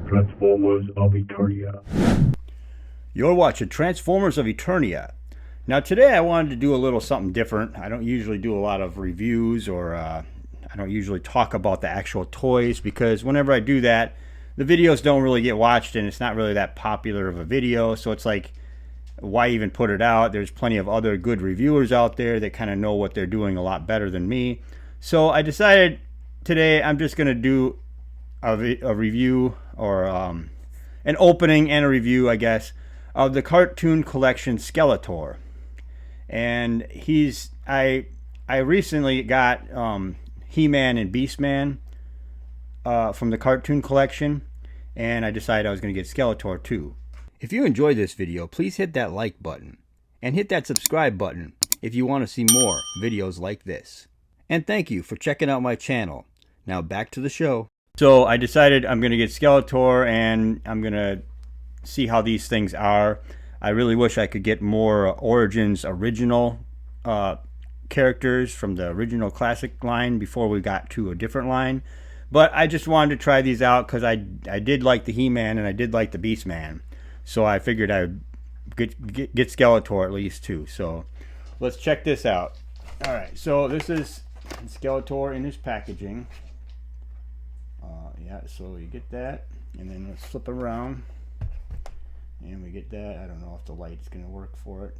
Transformers of Eternia. You're watching Transformers of Eternia. Now today I wanted to do a little something different. I don't usually do a lot of reviews or I don't usually talk about the actual toys because whenever I do that, the videos don't really get watched and it's not really that popular of a video. So it's like, why even put it out? There's plenty of other good reviewers out there that kind of know what they're doing a lot better than me. So I decided today I'm just going to do a review or an opening and a review, I guess, of the cartoon collection Skeletor. And I recently got He-Man and Beastman from the cartoon collection, and I decided I was going to get Skeletor too. If you enjoyed this video, please hit that like button and hit that subscribe button if you want to see more videos like this. And thank you for checking out my channel. Now back to the show. So I decided I'm going to get Skeletor and I'm going to see how these things are. I really wish I could get more Origins original characters from the original classic line before we got to a different line. But I just wanted to try these out because I did like the He-Man and I did like the Beastman. So I figured I would get Skeletor at least too. So let's check this out. Alright, so this is Skeletor in his packaging. Yeah, so you get that. And then let's flip around. And we get that. I don't know if the light's going to work for it.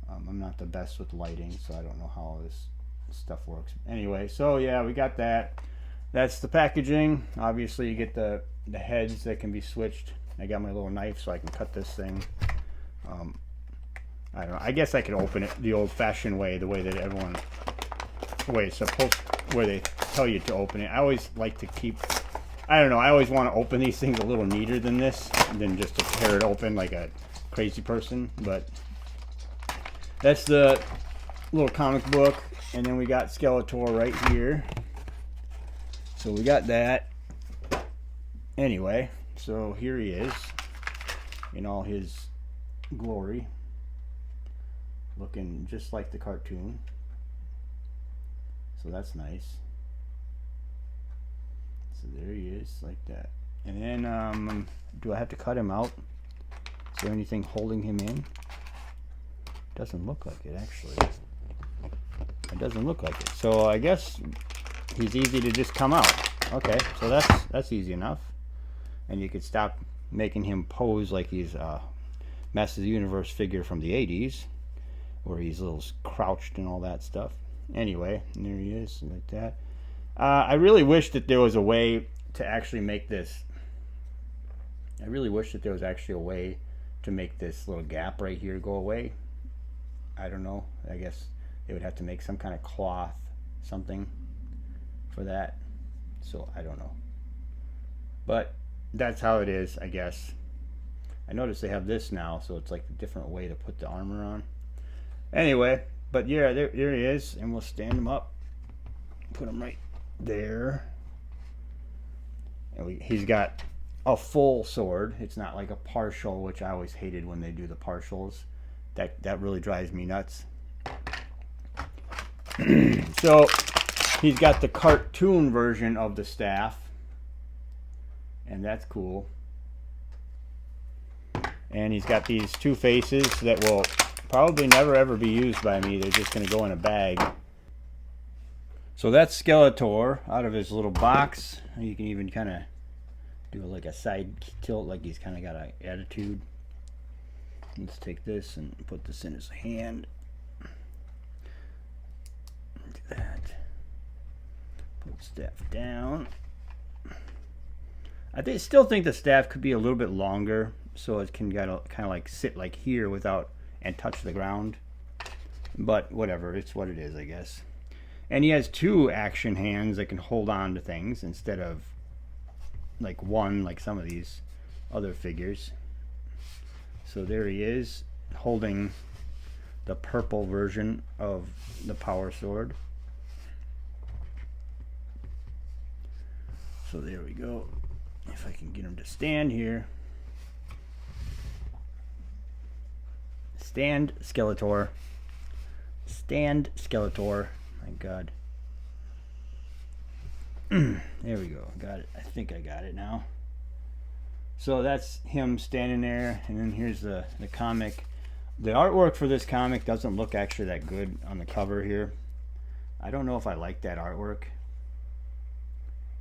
I'm not the best with lighting, so I don't know how this stuff works. Anyway, so yeah, we got that. That's the packaging. Obviously, you get the heads that can be switched. I got my little knife so I can cut this thing. I don't know. I guess I could open it the old-fashioned way, the way that everyone, where they tell you to open it. I always like to keep. I don't know. I always want to open these things a little neater than this, than just to tear it open like a crazy person. But that's the little comic book, and then we got Skeletor right here. So we got that. Anyway, so here he is in all his glory, looking just like the cartoon. So that's nice. So there he is, like that. And then, do I have to cut him out? Is there anything holding him in? Doesn't look like it, actually. It doesn't look like it. So I guess he's easy to just come out. Okay, so that's easy enough. And you could stop making him pose like he's a Masters of the Universe figure from the 80s, where he's a little crouched and all that stuff. Anyway, and there he is, like that. I really wish that there was a way to actually make this. I really wish that there was actually a way to make this little gap right here go away. I don't know. I guess they would have to make some kind of cloth, something for that. So I don't know. But that's how it is, I guess. I notice they have this now, so it's like a different way to put the armor on. Anyway, but yeah, there he is, and we'll stand him up. Put him right there. And he's got a full sword. It's not like a partial, which I always hated when they do the partials. That really drives me nuts. So he's got the cartoon version of the staff, and that's cool. And he's got these two faces that will probably never ever be used by me. They're just going to go in a bag. So that's Skeletor out of his little box. You can even kind of do like a side tilt, like he's kind of got an attitude. Let's take this and put this in his hand. Do that. Put the staff down. I still think the staff could be a little bit longer, so it can kind of like sit like here without and touch the ground. But whatever, it's what it is, I guess. And he has two action hands that can hold on to things instead of like one, like some of these other figures. So there he is, holding the purple version of the Power Sword. So there we go. If I can get him to stand here. Stand, Skeletor. Stand, Skeletor. My God. There we go. Got it. I think I got it now. So that's him standing there, and then here's the comic. The artwork for this comic doesn't look actually that good on the cover here. I don't know if I like that artwork.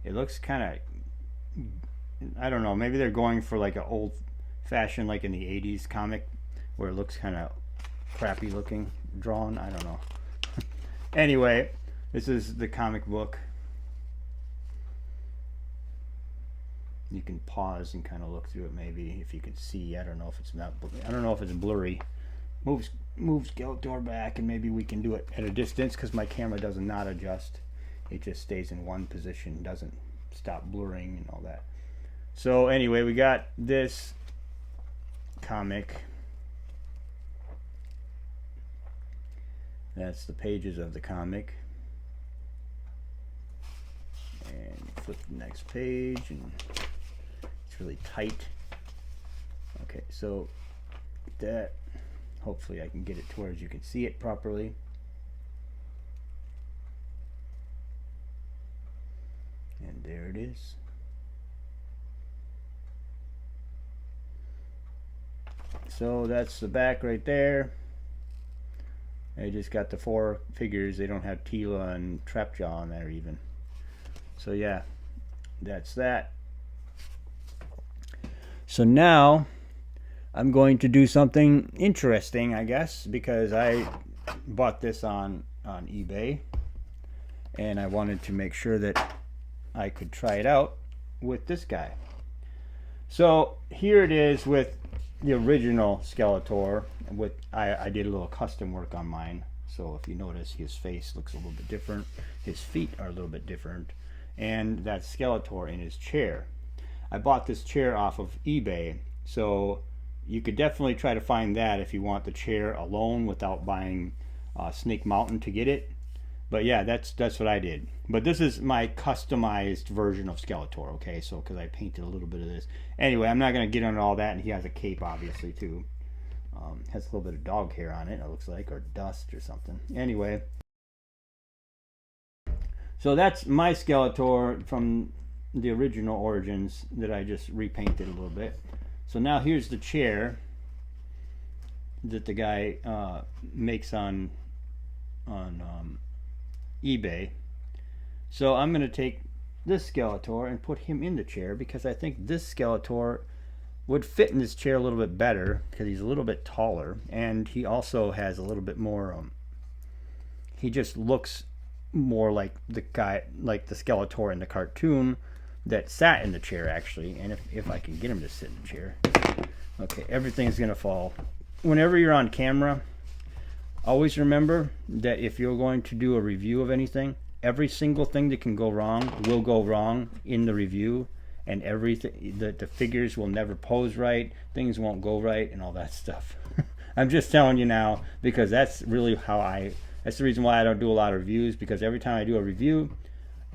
It looks kind of, I don't know, maybe they're going for like an old fashioned, like in the 80s comic, where it looks kind of crappy looking drawn. I don't know. Anyway, this is the comic book. You can pause and kind of look through it, maybe if you can see. I don't know if it's not. I don't know if it's blurry. Move Skeletor back, and maybe we can do it at a distance because my camera does not adjust. It just stays in one position, doesn't stop blurring and all that. So anyway, we got this comic. That's the pages of the comic. And flip the next page, and it's really tight. Okay, so that, hopefully I can get it to where you can see it properly. And there it is. So that's the back right there. They just got the 4 figures. They don't have Tila and Trapjaw on there even. So yeah, that's that. So now I'm going to do something interesting, I guess, because I bought this on eBay, and I wanted to make sure that I could try it out with this guy. So here it is with the original Skeletor. With I did a little custom work on mine. So if you notice, his face looks a little bit different. His feet are a little bit different. And that's Skeletor in his chair. I bought this chair off of eBay. So you could definitely try to find that if you want the chair alone without buying Snake Mountain to get it. But yeah, that's what I did. But this is my customized version of Skeletor, okay? So because I painted a little bit of this. Anyway, I'm not going to get into all that. And he has a cape, obviously, too. Has a little bit of dog hair on it, it looks like, or dust or something. Anyway, so that's my Skeletor from the original Origins that I just repainted a little bit. So now here's the chair that the guy makes on eBay. So I'm going to take this Skeletor and put him in the chair because I think this Skeletor would fit in this chair a little bit better because he's a little bit taller, and he also has a little bit more he just looks more like the guy, like the Skeletor in the cartoon that sat in the chair actually. And if I can get him to sit in the chair. Okay, everything's gonna fall. Whenever you're on camera, always remember that if you're going to do a review of anything, every single thing that can go wrong will go wrong in the review. And everything, the figures will never pose right, things won't go right, and all that stuff. I'm just telling you now because that's really that's the reason why I don't do a lot of reviews, because every time I do a review,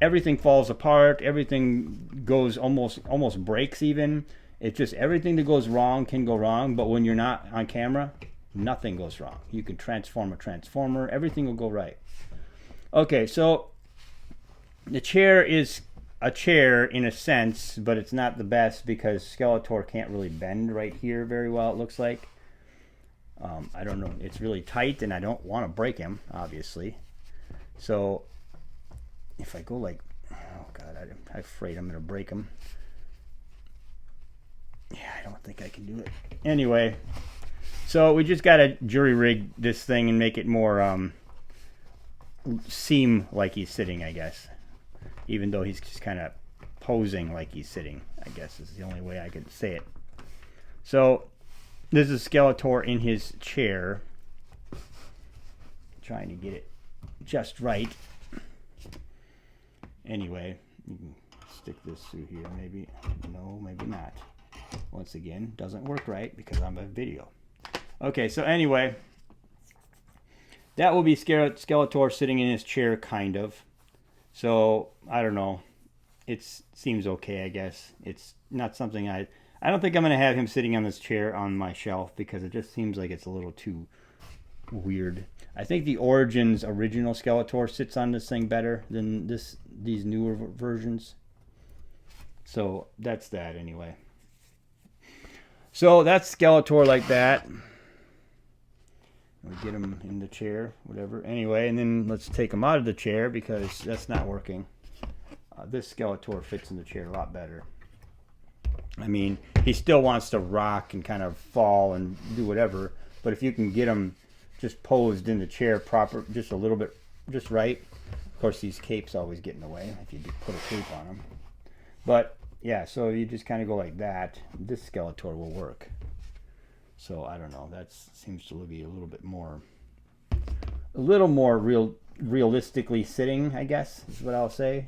everything falls apart, everything goes almost breaks even. It's just everything that goes wrong can go wrong, but when you're not on camera, nothing goes wrong. You can transform a transformer, everything will go right. Okay, so the chair is a chair in a sense, but it's not the best because Skeletor can't really bend right here very well, it looks like. I don't know, it's really tight and I don't want to break him, obviously. So if I go like, oh god, I'm afraid I'm going to break him. Yeah, I don't think I can do it. Anyway, so we just got to jury rig this thing and make it more seem like he's sitting, I guess. Even though he's just kind of posing like he's sitting, I guess is the only way I could say it. So this is Skeletor in his chair. Trying to get it just right. Anyway, you can stick this through here maybe. No, maybe not. Once again, doesn't work right because I'm a video. Okay, so anyway, that will be Skeletor sitting in his chair, kind of. So, I don't know. It seems okay, I guess. It's not something I don't think I'm going to have him sitting on this chair on my shelf because it just seems like it's a little too weird. I think the Origins original Skeletor sits on this thing better than these newer versions. So, that's that anyway. So that's Skeletor like that. We get him in the chair, whatever. Anyway, and then let's take him out of the chair because that's not working. This Skeletor fits in the chair a lot better. I mean, he still wants to rock and kind of fall and do whatever, but if you can get him just posed in the chair proper, just a little bit, just right. Of course, these capes always get in the way if you put a cape on them. But yeah, so you just kind of go like that. This Skeletor will work. So I don't know. That seems to be a little more realistically sitting, I guess is what I'll say.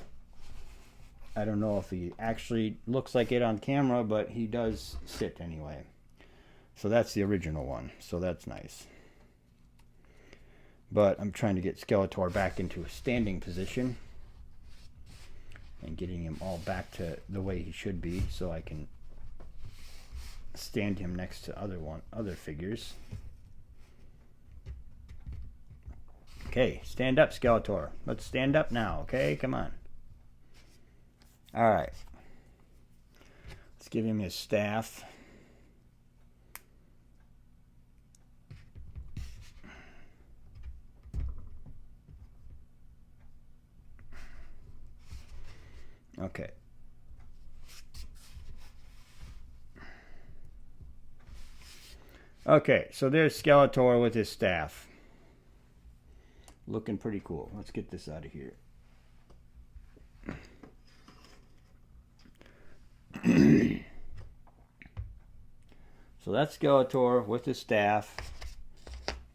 I don't know if he actually looks like it on camera, but he does sit anyway. So that's the original one. So that's nice. But I'm trying to get Skeletor back into a standing position and getting him all back to the way he should be so I can stand him next to other figures. Okay, stand up, Skeletor. Let's stand up now, okay? Come on. All right. Let's give him his staff. Okay. Okay, so there's Skeletor with his staff. Looking pretty cool. Let's get this out of here. So that's Skeletor with his staff.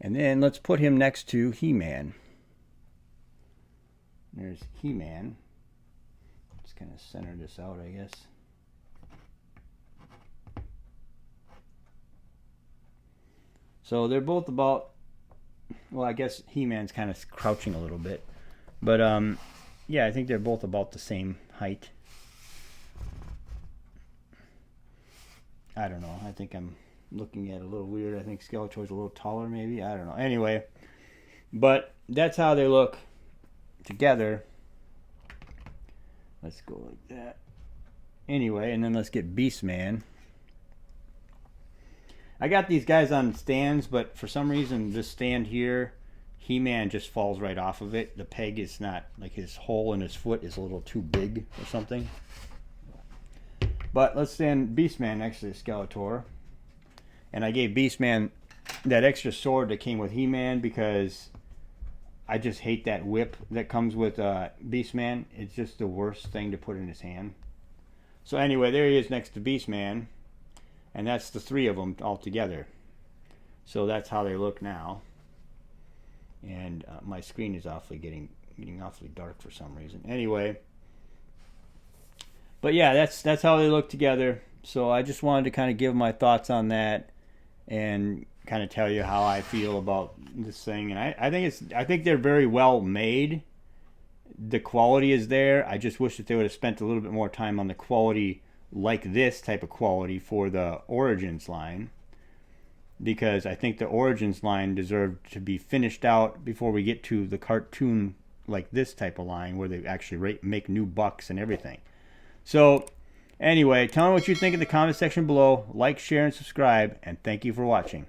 And then let's put him next to He-Man. There's He-Man. Let's kind of center this out, I guess. So they're both about, well, I guess He-Man's kind of crouching a little bit. But, yeah, I think they're both about the same height. I don't know. I think I'm looking at it a little weird. I think Skeletor's a little taller, maybe. I don't know. Anyway, but that's how they look together. Let's go like that. Anyway, and then let's get Beastman. I got these guys on stands, but for some reason, this stand here, He-Man just falls right off of it. The peg is not, like his hole in his foot is a little too big or something. But let's stand Beastman next to Skeletor. And I gave Beastman that extra sword that came with He-Man because I just hate that whip that comes with Beastman. It's just the worst thing to put in his hand. So anyway, there he is next to Beastman. And that's the three of them all together. So that's how they look now. And my screen is getting awfully dark for some reason. Anyway. But yeah, that's how they look together. So I just wanted to kind of give my thoughts on that and kind of tell you how I feel about this thing. And I think they're very well made. The quality is there. I just wish that they would have spent a little bit more time on the quality, like this type of quality for the Origins line, because I think the Origins line deserved to be finished out before we get to the cartoon like this type of line where they actually make new bucks and everything. So anyway, tell me what you think in the comment section below. Like, share, and subscribe, and thank you for watching.